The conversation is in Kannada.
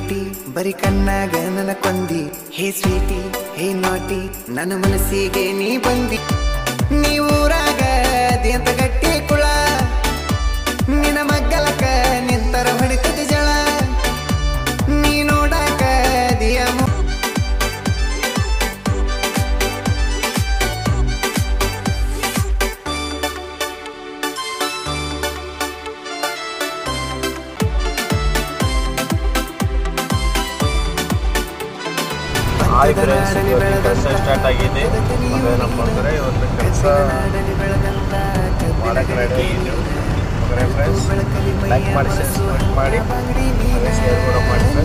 ಬ್ಯೂಟಿ ಬರಿ ಕಣ್ಣಾಗ ನನ್ನ ಕೊಂದಿ ಹೇ ಸ್ವೀಟಿ ಹೇ ನಾಟಿ ನನ್ನ ಮನಸ್ಸಿಗೆ ನೀ ಬಂದಿ ನೀವೂರಾಗ ದೇಂತ ಗಟ್ಟಿ ಕುಳ ನಿನ್ನ ಮಗ್ಗಲಕ ನಿಂತರ ಹೊಡಿತದ ಜಳ ನೀ ನೋಡಾಕ ದಿಯ ಹಾಯ್ ಫ್ರೆಂಡ್ಸ್, ಕೆಲಸ ಸ್ಟಾರ್ಟ್ ಆಗಿದೆ. ಏನಪ್ಪ ಅಂದರೆ ಇವತ್ತು ಕೆಲಸ ಮಾಡೋಕ್ಕೆ ರೆಡಿ ಆಗಿದ್ದೀವಿ. ಫ್ರೆಂಡ್ಸ್ ಲೈಕ್ ಮಾಡಿ, ಸಬ್ಸ್ಕ್ರೈಬ್ ಮಾಡಿ, ಶೇರ್ ಕೂಡ ಮಾಡಿ.